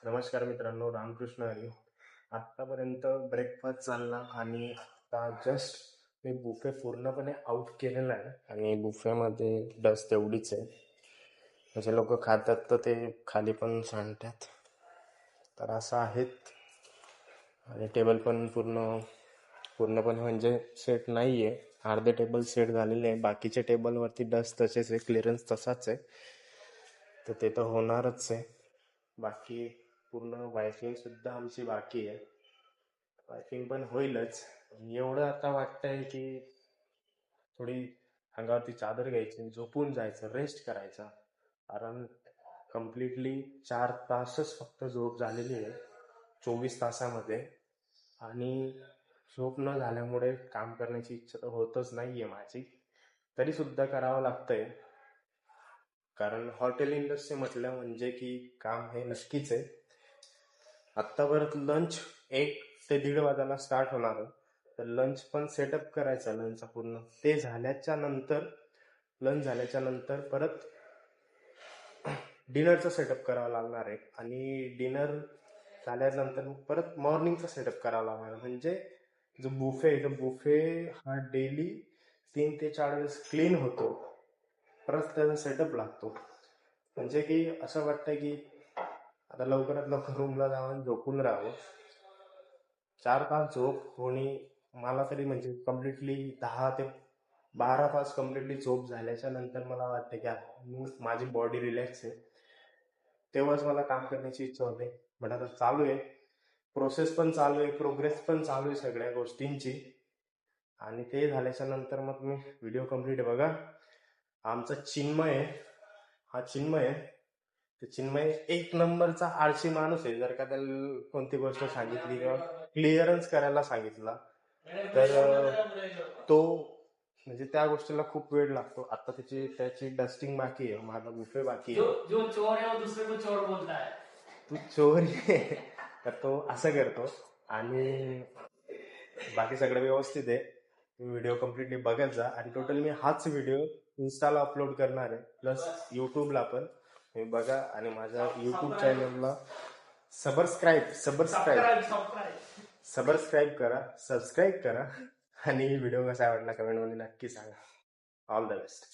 नमस्कार मित्रांनो, रामकृष्ण हरी. आत्तापर्यंत ब्रेकफास्ट चालला आणि आता जस्ट मी बुफे पूर्णपणे आउट केलेला आहे आणि बुफेमध्ये डस्ट तेवढीच आहे. म्हणजे लोक खातात तर ते खाली पण सांडतात. तर असं आहेत आणि टेबल पण पूर्णपणे म्हणजे सेट नाही आहे. अर्धे टेबल सेट झालेले आहे, बाकीच्या टेबलवरती डस्ट तसेच आहे, क्लिअरन्स तसाच आहे. तर ते तर होणारच आहे. बाकी पूर्ण वायफिंग सुद्धा आमची बाकी आहे. वायफिंग पण होईलच. एवढं आता वाटतंय की थोडी अंगावरती चादर घ्यायची, झोपून जायचं, रेस्ट करायचा. कारण कम्प्लिटली 4 तासच फक्त झोप झालेली आहे 24 तासामध्ये. आणि झोप न झाल्यामुळे काम करण्याची इच्छा तर होतच नाहीये माझी, तरी सुद्धा करावं लागतंय. कारण हॉटेल इंडस्ट्री म्हटलं म्हणजे की काम हे नक्कीच आहे. आत्ता परत लंच 1 ते 1:30 वाजायला स्टार्ट होणार, तर लंच पण सेटअप करायचा लंचचा पूर्ण. ते झाल्याच्या नंतर परत डिनरचा सेटअप करावा लागणार आहे आणि डिनर झाल्यानंतर परत मॉर्निंगचा सेटअप करावा लागणार. म्हणजे जो बुफे हा डेली 3 ते 4 वेळेस क्लीन होतो, परत त्याचा सेटअप लागतो. म्हणजे की असं वाटतं की आता लवकरात लवकर रूमला जावं आणि झोपून राहावं. 4 तास झोप होणे मला तरी म्हणजे कम्प्लिटली 10 ते 12 तास कम्प्लिटली झोप झाल्याच्या नंतर मला वाटतं की माझी बॉडी रिलॅक्स आहे, तेव्हाच मला काम करण्याची इच्छा होते. बट आता चालू आहे, प्रोसेस पण चालू आहे, प्रोग्रेस पण चालू आहे सगळ्या गोष्टींची. आणि ते झाल्याच्या नंतर मग तुम्ही व्हिडिओ कम्प्लीट बघा. आमचा चिन्मय आहे. ते चिन्मय एक नंबरचा आळशी माणूस आहे. जर का त्याला कोणती गोष्ट सांगितली किंवा क्लिअरन्स करायला सांगितला तर तो म्हणजे त्या गोष्टीला खूप वेळ लागतो. आता त्याची डस्टिंग बाकी आहे, माझा बुफे बाकी आहे. जो चोर है वो दूसरे को चोर बोलता है. तू चोर आहे तर तो असं करतो. आणि बाकी सगळं व्यवस्थित आहे. तुम्ही व्हिडिओ कम्प्लिटली बघत जा. आणि टोटल मी हाच व्हिडिओ इन्स्टाला अपलोड करणार आहे, प्लस युट्यूबला पण. तुम्ही बघा आणि माझ्या युट्यूब चॅनलला सबस्क्राईब करा आणि व्हिडिओ कसा वाटला कमेंटमध्ये नक्की सांगा. All the best.